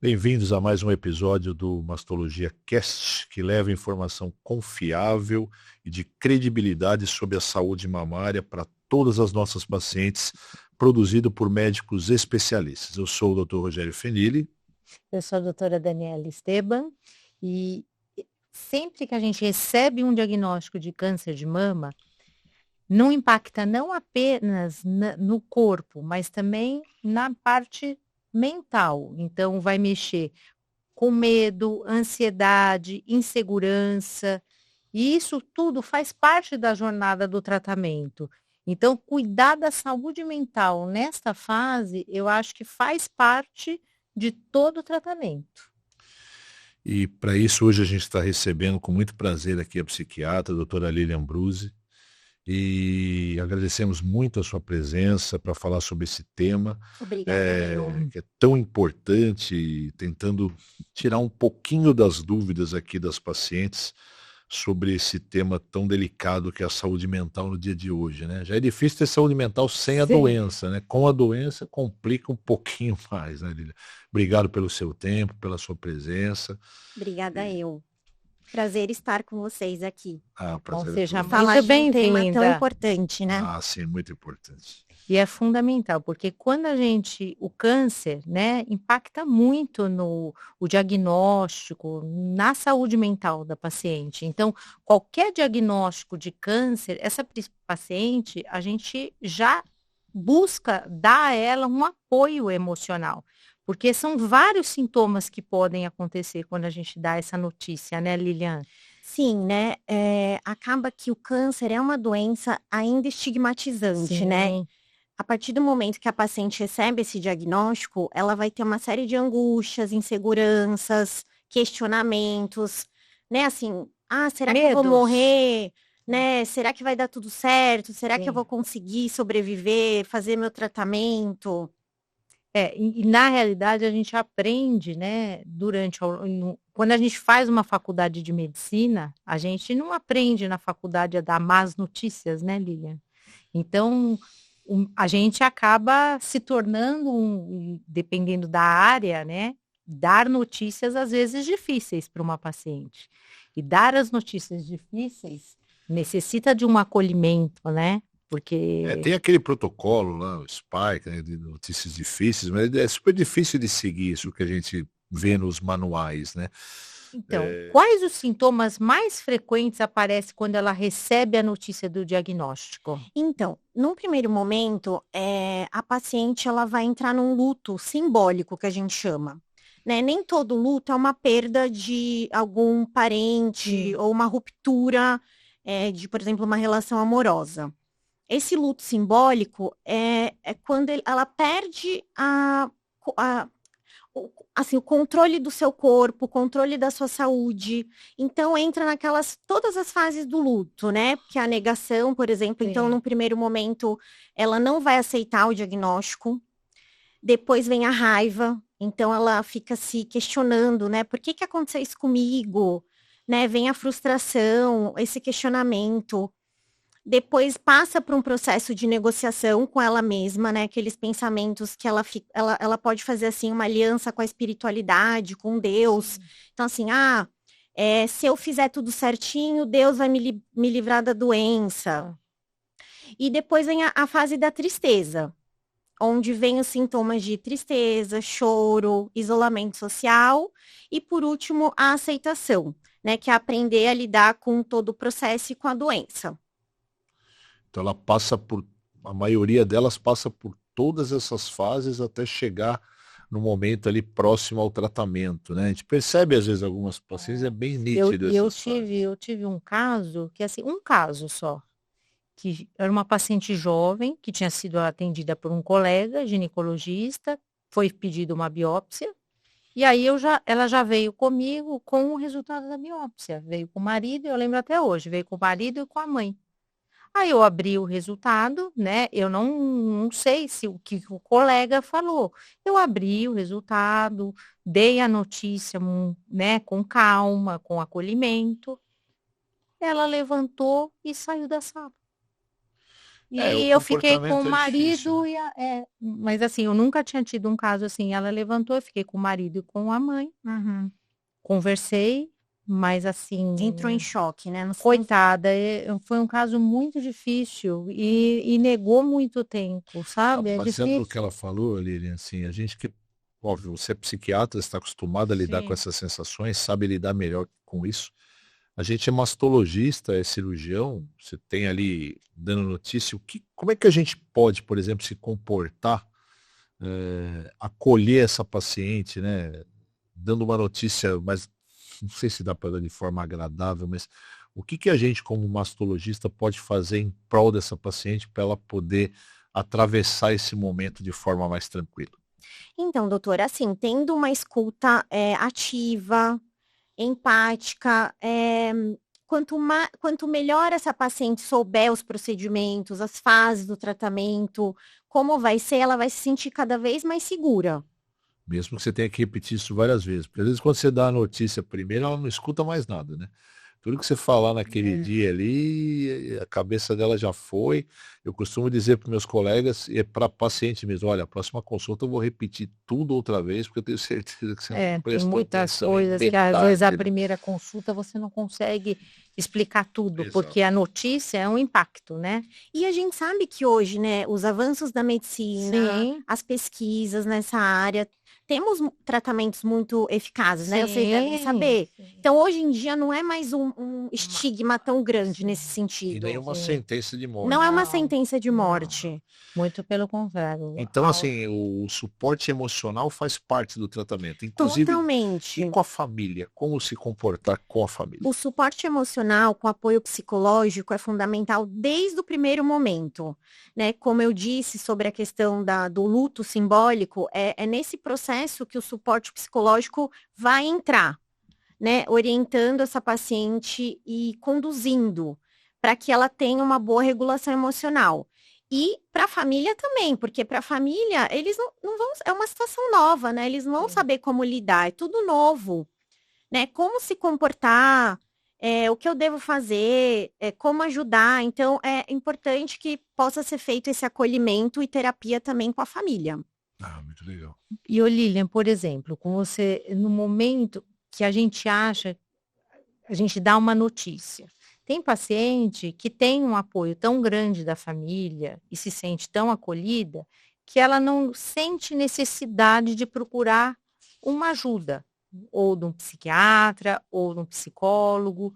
Bem-vindos a mais um episódio do Mastologia Cast, que leva informação confiável e de credibilidade sobre a saúde mamária para todas as nossas pacientes, produzido por médicos especialistas. Eu sou o Dr. Rogério Fenili. Eu sou a doutora Daniela Esteban e sempre que a gente recebe um diagnóstico de câncer de mama, não impacta não apenas no corpo, mas também na parte mental. Então, vai mexer com medo, ansiedade, insegurança, e isso tudo faz parte da jornada do tratamento. Então, cuidar da saúde mental nesta fase, eu acho que faz parte de todo o tratamento. E para isso, hoje a gente está recebendo com muito prazer aqui a psiquiatra, a doutora Lilian Bruzzi, e agradecemos muito a sua presença para falar sobre esse tema, Obrigada, eu. que é tão importante, tentando tirar um pouquinho das dúvidas aqui das pacientes sobre esse tema tão delicado que é a saúde mental no dia de hoje, né? Já é difícil ter saúde mental sem a Sim. doença, né? Com a doença complica um pouquinho mais, né, Lilian? Obrigado pelo seu tempo, pela sua presença. Obrigada, eu. Prazer estar com vocês aqui. Ah, Bom, prazer é seja todo Falar muito de um tema tão bem-vinda. importante, né? Ah, sim, muito importante. E é fundamental, porque quando o câncer, né, impacta muito o diagnóstico, na saúde mental da paciente. Então, qualquer diagnóstico de câncer, essa paciente, a gente já busca dar a ela um apoio emocional, porque são vários sintomas que podem acontecer quando a gente dá essa notícia, né, Lilian? Sim, né? Acaba que o câncer é uma doença ainda estigmatizante, né? Sim. A partir do momento que a paciente recebe esse diagnóstico, ela vai ter uma série de angústias, inseguranças, questionamentos, né? Assim, será que eu vou Medos. morrer? Né? Será que vai dar tudo certo? Será que eu Sim. vou conseguir sobreviver, fazer meu tratamento? E na realidade a gente aprende, né, quando a gente faz uma faculdade de medicina, a gente não aprende na faculdade a dar más notícias, né, Lilian? Então, a gente acaba se tornando, dependendo da área, né, dar notícias às vezes difíceis para uma paciente. E dar as notícias difíceis necessita de um acolhimento, né? Porque Tem aquele protocolo lá, o Spike, né, de notícias difíceis, mas é super difícil de seguir isso que a gente vê nos manuais, né? Então, quais os sintomas mais frequentes aparecem quando ela recebe a notícia do diagnóstico? Então, num primeiro momento, a paciente ela vai entrar num luto simbólico, que a gente chama. Né? Nem todo luto é uma perda de algum parente Sim. ou uma ruptura de, por exemplo, uma relação amorosa. Esse luto simbólico é quando ela perde assim, o controle do seu corpo, o controle da sua saúde. Então, entra todas as fases do luto, né? Que é a negação, por exemplo. Então, Sim. num primeiro momento, ela não vai aceitar o diagnóstico. Depois vem a raiva. Então, ela fica se questionando, né? Por que aconteceu isso comigo? Né? Vem a frustração, esse questionamento. Depois passa por um processo de negociação com ela mesma, né? Aqueles pensamentos que ela pode fazer assim uma aliança com a espiritualidade, com Deus. Então, assim, se eu fizer tudo certinho, Deus vai me livrar da doença. E depois vem a fase da tristeza, onde vem os sintomas de tristeza, choro, isolamento social e, por último, a aceitação, né? Que é aprender a lidar com todo o processo e com a doença. Então ela passa por, a maioria delas passa por todas essas fases até chegar no momento ali próximo ao tratamento, né? A gente percebe às vezes algumas pacientes, é bem Eu, nítido eu essas tive, fases. eu tive um caso, que assim, um caso só, que era uma paciente jovem, que tinha sido atendida por um colega ginecologista, foi pedido uma biópsia, e aí ela já veio comigo com o resultado da biópsia. Veio com o marido, eu lembro até hoje, veio com o marido e com a mãe. Aí eu abri o resultado, né? Eu não sei se o que o colega falou. Eu abri o resultado, dei a notícia, né, com calma, com acolhimento. Ela levantou e saiu da sala. E eu fiquei com o marido mas assim, eu nunca tinha tido um caso assim. Ela levantou, eu fiquei com o marido e com a mãe. Conversei, mas assim. Entrou em choque, né? Coitada, foi um caso muito difícil e negou muito tempo, sabe? É Baseado difícil. no que ela falou, Lilian, assim, a gente que, óbvio, você é psiquiatra, está acostumado a lidar Sim. com essas sensações, sabe lidar melhor com isso. A gente é mastologista, é cirurgião, você tem ali dando notícia, como é que a gente pode, por exemplo, se comportar, acolher essa paciente, né? Dando uma notícia, mas não sei se dá para dar de forma agradável, mas o que a gente, como mastologista, pode fazer em prol dessa paciente para ela poder atravessar esse momento de forma mais tranquila? Então, doutora, assim, tendo uma escuta ativa, empática, quanto melhor essa paciente souber os procedimentos, as fases do tratamento, como vai ser, ela vai se sentir cada vez mais segura. Mesmo que você tenha que repetir isso várias vezes. Porque às vezes quando você dá a notícia primeiro, ela não escuta mais nada, né? Tudo que você falar naquele dia ali, a cabeça dela já foi. Eu costumo dizer para meus colegas, e é para paciente mesmo, olha, a próxima consulta eu vou repetir tudo outra vez, porque eu tenho certeza que você não Tem prestou muitas atenção coisas em que às vezes a detalhe, né? primeira consulta você não consegue explicar tudo, Exato. porque a notícia é um impacto, né? E a gente sabe que hoje, né, os avanços da medicina, Sim. as pesquisas nessa área, temos tratamentos muito eficazes, né? Vocês devem saber. Sim. Então, hoje em dia, não é mais um estigma tão grande nesse E sentido. nem uma sentença de morte. Não é uma Não, sentença de morte. Muito pelo contrário. Então, assim, o suporte emocional faz parte do tratamento. Inclusive, Totalmente. e com a família? Como se comportar com a família? O suporte emocional com apoio psicológico é fundamental desde o primeiro momento, né? Como eu disse sobre a questão do luto simbólico, é nesse processo que o suporte psicológico vai entrar, né? Orientando essa paciente e conduzindo para que ela tenha uma boa regulação emocional. E para a família também, porque para a família eles não vão, é uma situação nova, né? Eles não vão saber como lidar, é tudo novo. Né, como se comportar, o que eu devo fazer, como ajudar. Então, é importante que possa ser feito esse acolhimento e terapia também com a família. Ah, muito legal. E, ô Lilian, por exemplo, com você, no momento que a gente dá uma notícia. Tem paciente que tem um apoio tão grande da família e se sente tão acolhida que ela não sente necessidade de procurar uma ajuda, ou de um psiquiatra, ou de um psicólogo.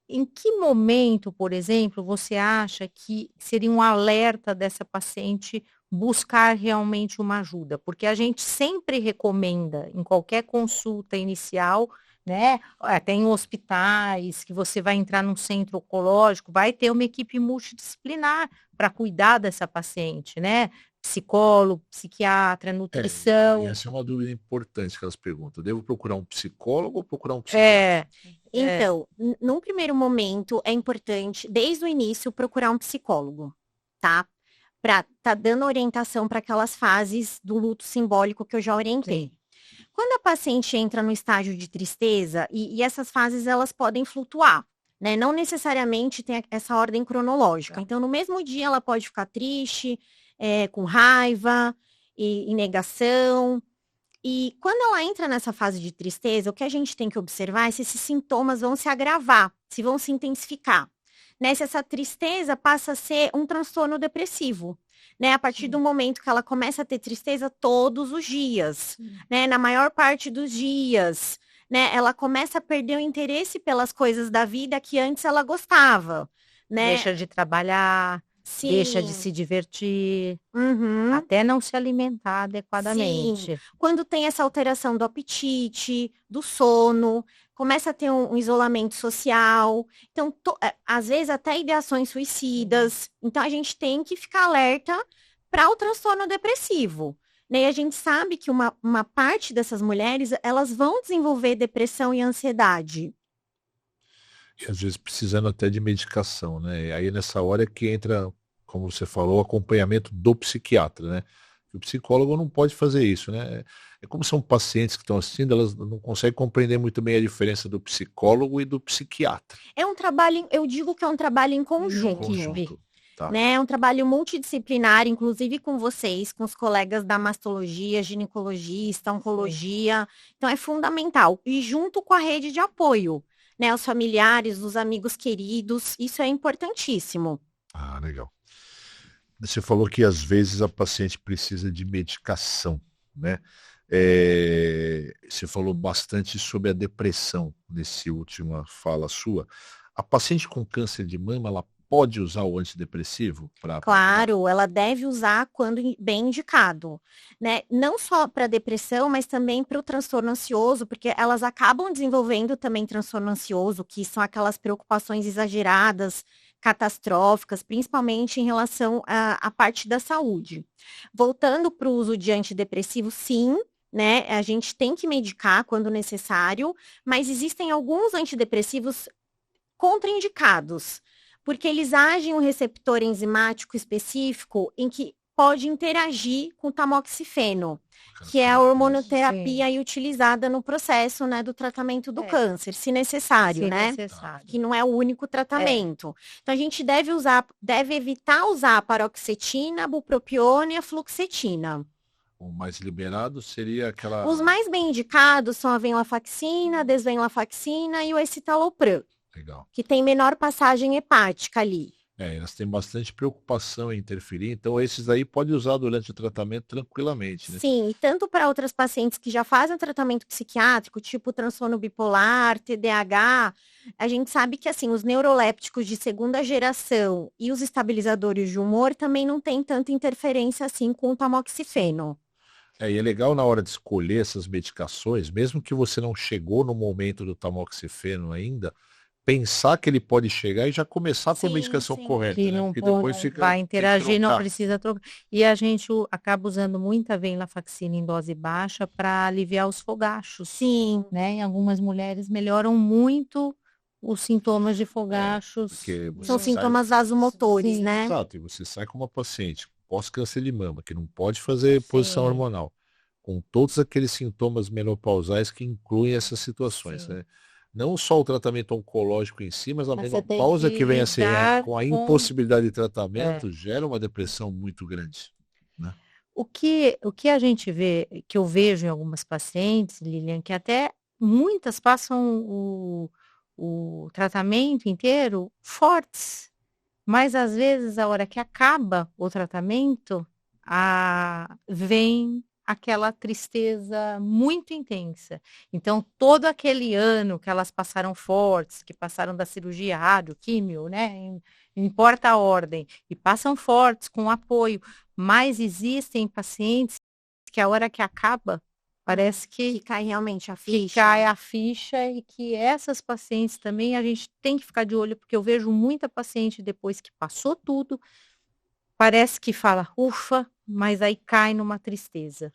Em que momento, por exemplo, você acha que seria um alerta dessa paciente buscar realmente uma ajuda? Porque a gente sempre recomenda, em qualquer consulta inicial, né? Até em hospitais, que você vai entrar num centro oncológico, vai ter uma equipe multidisciplinar para cuidar dessa paciente, né? Psicólogo, psiquiatra, nutrição. E essa é uma dúvida importante que elas perguntam. Devo procurar um psicólogo ou procurar um psiquiatra? Então, num primeiro momento, é importante, desde o início, procurar um psicólogo, tá? Para tá dando orientação para aquelas fases do luto simbólico que eu já orientei. Sim. Quando a paciente entra no estágio de tristeza, e essas fases elas podem flutuar, né? Não necessariamente tem essa ordem cronológica. Então, no mesmo dia, ela pode ficar triste, com raiva e negação. E quando ela entra nessa fase de tristeza, o que a gente tem que observar é se esses sintomas vão se agravar, se vão se intensificar. Né? Se essa tristeza passa a ser um transtorno depressivo. Né, a partir do momento que ela começa a ter tristeza todos os dias, né, na maior parte dos dias, né, ela começa a perder o interesse pelas coisas da vida que antes ela gostava, né? Deixa de trabalhar, Sim. deixa de se divertir, até não se alimentar adequadamente. Sim. Quando tem essa alteração do apetite, do sono, começa a ter um isolamento social, então, às vezes até ideações suicidas. Então, a gente tem que ficar alerta para o transtorno depressivo. Né? E a gente sabe que uma parte dessas mulheres, elas vão desenvolver depressão e ansiedade. E às vezes precisando até de medicação, né? E aí nessa hora é que entra, como você falou, o acompanhamento do psiquiatra, né? O psicólogo não pode fazer isso, né? É como são pacientes que estão assistindo, elas não conseguem compreender muito bem a diferença do psicólogo e do psiquiatra. É um trabalho, eu digo que é um trabalho em conjunto. Tá. né? É um trabalho multidisciplinar, inclusive com vocês, com os colegas da mastologia, ginecologista, oncologia. Então, é fundamental. E junto com a rede de apoio, né? Os familiares, os amigos queridos, isso é importantíssimo. Ah, legal. Você falou que às vezes a paciente precisa de medicação, né? Você falou bastante sobre a depressão nesse última fala sua. A paciente com câncer de mama, ela pode usar o antidepressivo para... Claro, ela deve usar quando bem indicado, né? Não só para depressão, mas também para o transtorno ansioso, porque elas acabam desenvolvendo também transtorno ansioso, que são aquelas preocupações exageradas, catastróficas, principalmente em relação à parte da saúde. Voltando para o uso de antidepressivo, sim, né? A gente tem que medicar quando necessário, mas existem alguns antidepressivos contraindicados, porque eles agem um receptor enzimático específico em que pode interagir com o tamoxifeno, que é a hormonoterapia aí utilizada no processo, né, do tratamento do câncer, se necessário, né? necessário. Que não é o único tratamento. Então a gente deve evitar usar a paroxetina, a bupropiona e a fluoxetina. O mais liberado seria aquela... Os mais bem indicados são a venlafaxina, a desvenlafaxina e o escitalopram, Legal. que tem menor passagem hepática ali. Elas têm bastante preocupação em interferir, então esses aí pode usar durante o tratamento tranquilamente, né? Sim, e tanto para outras pacientes que já fazem tratamento psiquiátrico, tipo transtorno bipolar, TDAH, a gente sabe que assim, os neurolépticos de segunda geração e os estabilizadores de humor também não têm tanta interferência assim com o tamoxifeno. E é legal na hora de escolher essas medicações, mesmo que você não chegou no momento do tamoxifeno ainda, pensar que ele pode chegar e já começar com a medicação correta, Que né? não, Porque depois não fica, vai tem que interagir, não trocar. precisa trocar. E a gente acaba usando muita venlafaxina em dose baixa para aliviar os fogachos. Sim. Né? Em algumas mulheres melhoram muito os sintomas de fogachos. Porque você São sintomas vasomotores, Sim. né? Exato, e você sai com uma paciente pós-câncer de mama, que não pode fazer posição hormonal, com todos aqueles sintomas menopausais que incluem essas situações, né? Não só o tratamento oncológico em si, mas a menopausa que vem a ser com a impossibilidade de tratamento gera uma depressão muito grande, né? O que a gente vê, que eu vejo em algumas pacientes, Lilian, que até muitas passam o tratamento inteiro fortes, mas às vezes a hora que acaba o tratamento, vem aquela tristeza muito intensa. Então, todo aquele ano que elas passaram fortes, que passaram da cirurgia, rádio, químio, né? Importa a ordem, e passam fortes, com apoio, mas existem pacientes que a hora que acaba, parece que cai realmente a ficha. Que cai a ficha, e que essas pacientes também a gente tem que ficar de olho, porque eu vejo muita paciente depois que passou tudo, parece que fala, ufa, mas aí cai numa tristeza.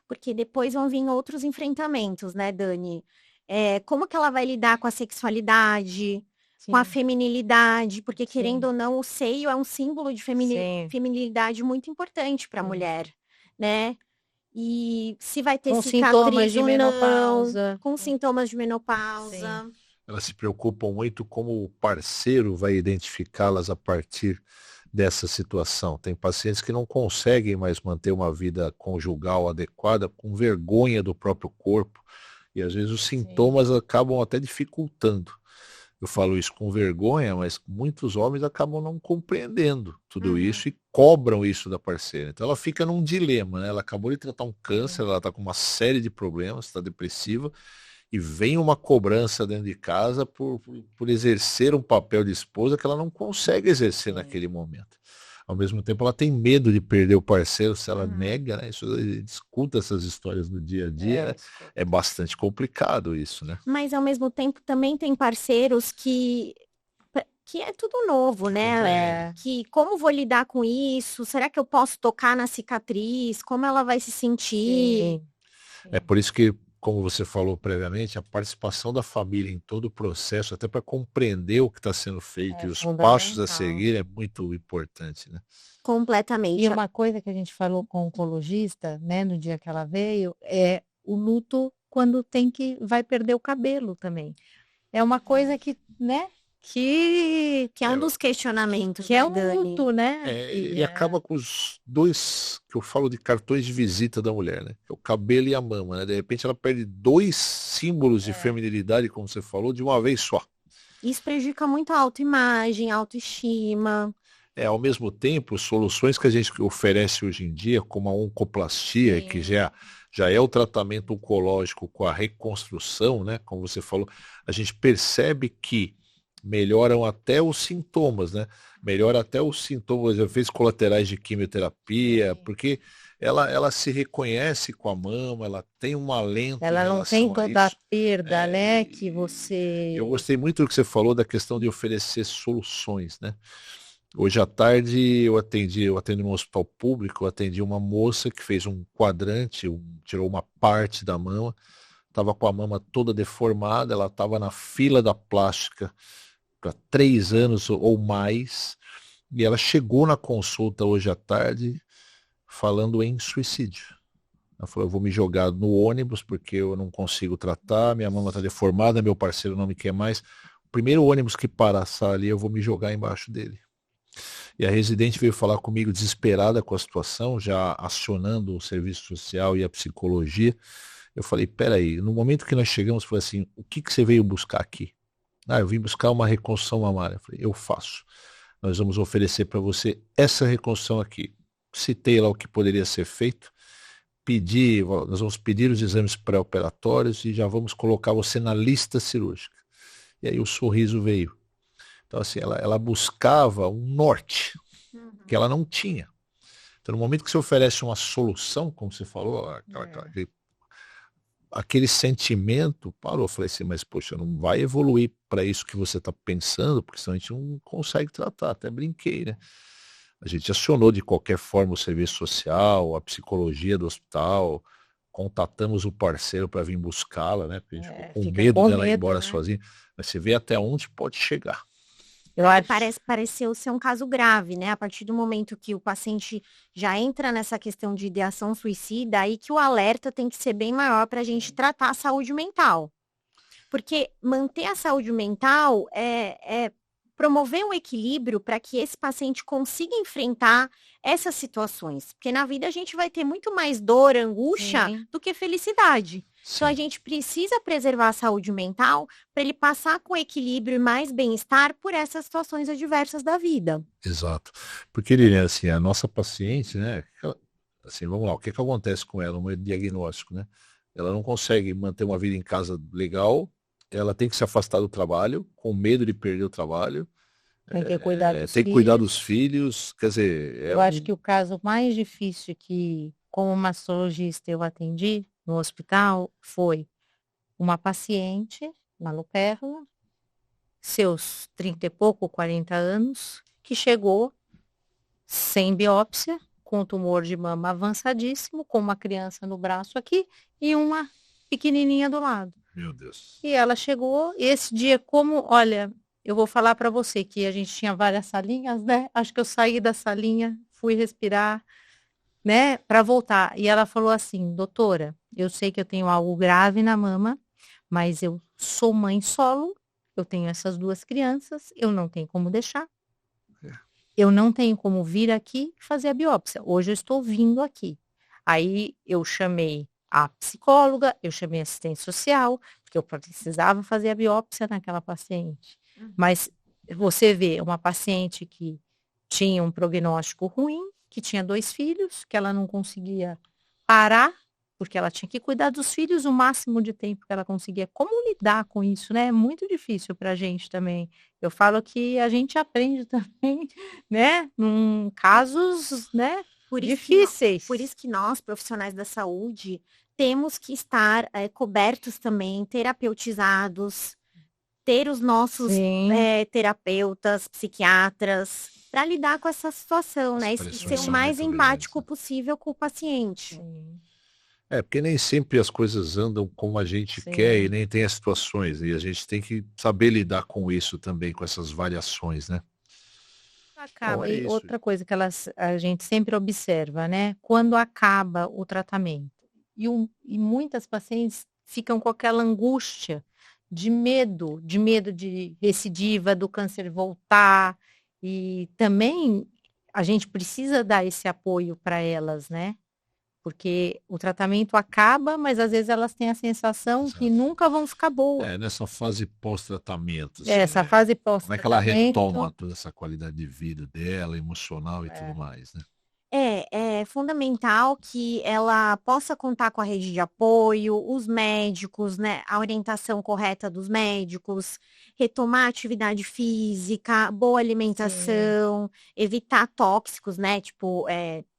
Porque depois vão vir outros enfrentamentos, né, Dani? Como que ela vai lidar com a sexualidade, com a feminilidade? Porque, querendo ou não, o seio é um símbolo de feminilidade muito importante para a mulher, né? E se vai ter cicatriz ou não, com sintomas de menopausa. Elas se preocupam muito como o parceiro vai identificá-las a partir dessa situação. Tem pacientes que não conseguem mais manter uma vida conjugal adequada com vergonha do próprio corpo, e às vezes os sintomas acabam até dificultando. Eu falo isso com vergonha, mas muitos homens acabam não compreendendo tudo isso e cobram isso da parceira. Então ela fica num dilema, né? Ela acabou de tratar um câncer, ela está com uma série de problemas, está depressiva, e vem uma cobrança dentro de casa por exercer um papel de esposa que ela não consegue exercer naquele momento. Ao mesmo tempo, ela tem medo de perder o parceiro se ela nega, né? Isso, a gente escuta essas histórias no dia a dia, é bastante complicado isso, né? Mas, ao mesmo tempo, também tem parceiros que é tudo novo, né? Que como vou lidar com isso? Será que eu posso tocar na cicatriz? Como ela vai se sentir? É por isso que, como você falou previamente, a participação da família em todo o processo, até para compreender o que está sendo feito e os passos a seguir, é muito importante, né? Completamente. E uma coisa que a gente falou com o oncologista, né, no dia que ela veio, é o luto quando vai perder o cabelo também. É uma coisa que, né, Que é um dos questionamentos, que é né, um Dani? luto, né? E acaba com os dois, que eu falo de cartões de visita da mulher, né? Que é o cabelo e a mama, né? De repente ela perde dois símbolos de feminilidade, como você falou, de uma vez só. Isso prejudica muito a autoimagem, a autoestima. Ao mesmo tempo, soluções que a gente oferece hoje em dia, como a oncoplastia, que já é o tratamento oncológico com a reconstrução, né? Como você falou, a gente percebe que melhoram até os sintomas, né? Melhora até os sintomas, efeitos colaterais de quimioterapia, porque ela se reconhece com a mama, ela tem um alento em Ela não tem relação a toda a isso. perda, né? Que Eu você. gostei muito do que você falou da questão de oferecer soluções, né? Hoje à tarde eu atendi num hospital público, eu atendi uma moça que fez um quadrante, tirou uma parte da mama, estava com a mama toda deformada, ela estava na fila da plástica para 3 anos ou mais, e ela chegou na consulta hoje à tarde falando em suicídio. Ela falou, eu vou me jogar no ônibus porque eu não consigo tratar, minha mama está deformada, meu parceiro não me quer mais. O primeiro ônibus que passar ali, eu vou me jogar embaixo dele. E a residente veio falar comigo desesperada com a situação, já acionando o serviço social e a psicologia. Eu falei, peraí, no momento que nós chegamos, foi assim, o que você veio buscar aqui? Eu vim buscar uma reconstrução mamária. Eu falei, eu faço. Nós vamos oferecer para você essa reconstrução aqui. Citei lá o que poderia ser feito. Nós vamos pedir os exames pré-operatórios e já vamos colocar você na lista cirúrgica. E aí o sorriso veio. Então, assim, ela buscava um norte que ela não tinha. Então, no momento que você oferece uma solução, como você falou, aquele sentimento parou. Eu falei assim, mas poxa, não vai evoluir para isso que você está pensando, porque senão a gente não consegue tratar. Até brinquei, né? A gente acionou de qualquer forma o serviço social, a psicologia do hospital, contatamos o parceiro para vir buscá-la, né? Porque a gente ficou com medo dela ir embora sozinha. Mas você vê até onde pode chegar. Pareceu ser um caso grave, né? A partir do momento que o paciente já entra nessa questão de ideação suicida, aí que o alerta tem que ser bem maior para a gente tratar a saúde mental. Porque manter a saúde mental é promover um equilíbrio para que esse paciente consiga enfrentar essas situações. Porque na vida a gente vai ter muito mais dor, angústia, do que felicidade. Sim. Então a gente precisa preservar a saúde mental para ele passar com equilíbrio e mais bem-estar por essas situações adversas da vida. Exato. Porque, Lilian, assim, a nossa paciente, né? Assim, vamos lá, o que acontece com ela? Um diagnóstico, né? Ela não consegue manter uma vida em casa legal, ela tem que se afastar do trabalho, com medo de perder o trabalho. Tem que cuidar dos tem que cuidar dos filhos, quer dizer... Eu acho que o caso mais difícil que, como mastologista, eu atendi no hospital foi uma paciente, lá no Pérola, seus 30 e pouco, 40 anos, que chegou sem biópsia, com tumor de mama avançadíssimo, com uma criança no braço aqui e uma pequenininha do lado. Meu Deus. E ela chegou, esse dia, olha, eu vou falar para você que a gente tinha várias salinhas, né? Acho que eu saí da salinha, fui respirar, né, para voltar. E ela falou assim, doutora, eu sei que eu tenho algo grave na mama, mas eu sou mãe solo, eu tenho essas duas crianças, eu não tenho como deixar. Eu não tenho como vir aqui fazer a biópsia. Hoje eu estou vindo aqui. Aí eu chamei a psicóloga, eu chamei a assistente social, porque eu precisava fazer a biópsia naquela paciente. Mas você vê uma paciente que tinha um prognóstico ruim, que tinha 2 filhos, que ela não conseguia parar, porque ela tinha que cuidar dos filhos o máximo de tempo que ela conseguia. Como lidar com isso, né? É muito difícil para a gente também. Eu falo que a gente aprende também, né? Num casos, né? Difíceis. Por isso que nós, profissionais da saúde, temos que estar cobertos também, terapeutizados, ter os nossos terapeutas, psiquiatras, para lidar com essa situação, né? E ser o mais empático possível com o paciente. Sim. Porque nem sempre as coisas andam como a gente quer e nem tem as situações. E a gente tem que saber lidar com isso também, com essas variações, né? Acaba. E outra coisa que a gente sempre observa, né? Quando acaba o tratamento. E muitas pacientes ficam com aquela angústia de medo de recidiva, do câncer voltar. E também a gente precisa dar esse apoio para elas, né? Porque o tratamento acaba, mas às vezes elas têm a sensação que Exato. nunca vão ficar boas. Nessa fase pós-tratamento, assim, Essa né? fase Como é que ela pós-tratamento. retoma toda essa qualidade de vida dela, emocional e tudo mais, né? É fundamental que ela possa contar com a rede de apoio, os médicos, né, a orientação correta dos médicos, retomar a atividade física, boa alimentação, evitar tóxicos, né, tipo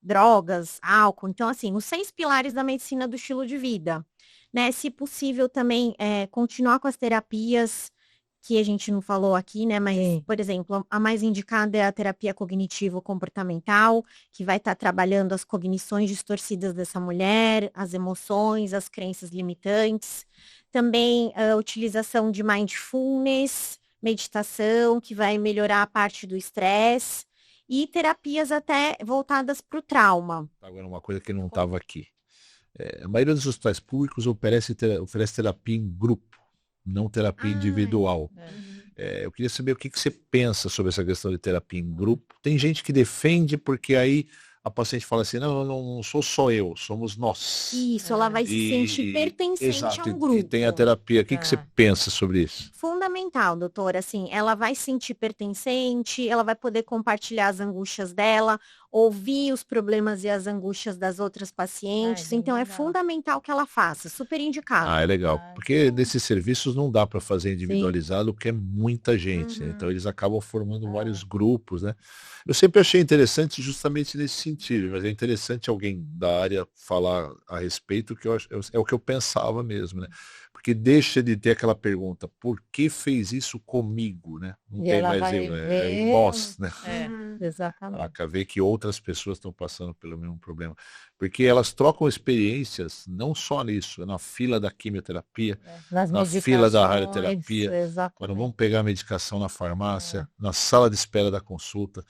drogas, álcool. Então, assim, os 6 pilares da medicina do estilo de vida, né? Se possível também continuar com as terapias que a gente não falou aqui, né? Mas, Sim. por exemplo, a mais indicada é a terapia cognitivo-comportamental, que vai estar trabalhando as cognições distorcidas dessa mulher, as emoções, as crenças limitantes. Também a utilização de mindfulness, meditação, que vai melhorar a parte do estresse, e terapias até voltadas para o trauma. Agora, uma coisa que não estava aqui. A maioria dos hospitais públicos oferece terapia em grupo, não terapia individual. Eu queria saber o que você pensa sobre essa questão de terapia em grupo. Tem gente que defende porque aí a paciente fala assim, não sou só eu, somos nós. Isso, ela vai se sentir pertencente exato, a um grupo. E tem a terapia. O que você pensa sobre isso? Fundamental, doutora, assim, ela vai se sentir pertencente, ela vai poder compartilhar as angústias dela, ouvir os problemas e as angústias das outras pacientes, então é fundamental que ela faça, super indicado. É legal, porque nesses serviços não dá para fazer individualizado, porque é muita gente, né? Então eles acabam formando vários grupos, né? Eu sempre achei interessante justamente nesse sentido, mas é interessante alguém da área falar a respeito, que é o que eu pensava mesmo, né? Porque deixa de ter aquela pergunta, por que fez isso comigo, né? Não tem mais eu, é nós, né? Exatamente. Para ver que outras pessoas estão passando pelo mesmo problema. Porque elas trocam experiências, não só nisso, na fila da quimioterapia, na fila da radioterapia, quando vamos pegar a medicação na farmácia, na sala de espera da consulta.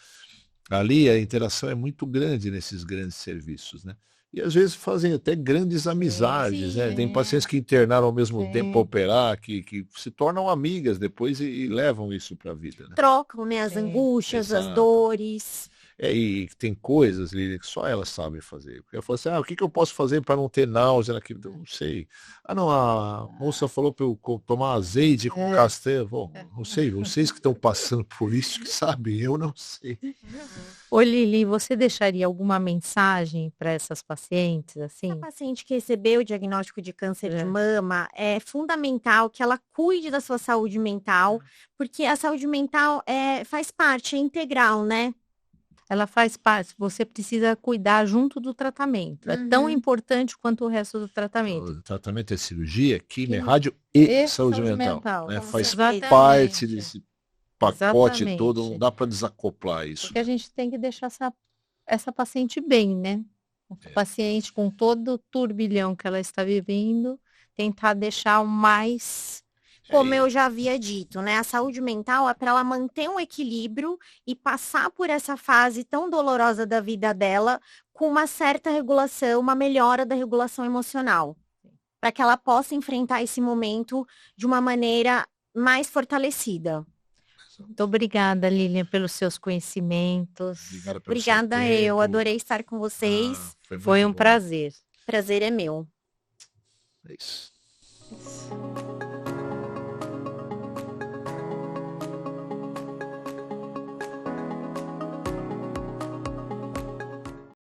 Ali a interação é muito grande nesses grandes serviços, né? E às vezes fazem até grandes amizades, né? Tem pacientes que internaram ao mesmo tempo para operar, que se tornam amigas depois e levam isso para a vida, né? Trocam, né, as angústias, as dores. E tem coisas, Lília, que só elas sabem fazer. Porque eu falo assim, o que eu posso fazer para não ter náusea naquilo? Eu não sei. Não, a moça falou para eu tomar azeite com castanha. Bom, não sei, vocês que estão passando por isso que sabem, eu não sei. Ô Lili, você deixaria alguma mensagem para essas pacientes, assim? A paciente que recebeu o diagnóstico de câncer de mama, é fundamental que ela cuide da sua saúde mental, porque a saúde mental faz parte, é integral, né? Ela faz parte, você precisa cuidar junto do tratamento. É tão importante quanto o resto do tratamento. O tratamento é cirurgia, quimio, rádio e saúde mental. Né? Faz parte desse pacote todo, não dá para desacoplar isso. Porque a gente tem que deixar essa paciente bem, né? A paciente com todo o turbilhão que ela está vivendo, tentar deixar o mais... Como eu já havia dito, né? A saúde mental é para ela manter um equilíbrio e passar por essa fase tão dolorosa da vida dela com uma certa regulação, uma melhora da regulação emocional, para que ela possa enfrentar esse momento de uma maneira mais fortalecida. Muito obrigada, Lilian, pelos seus conhecimentos. Obrigada, eu adorei estar com vocês. Foi um prazer. Prazer é meu. É isso.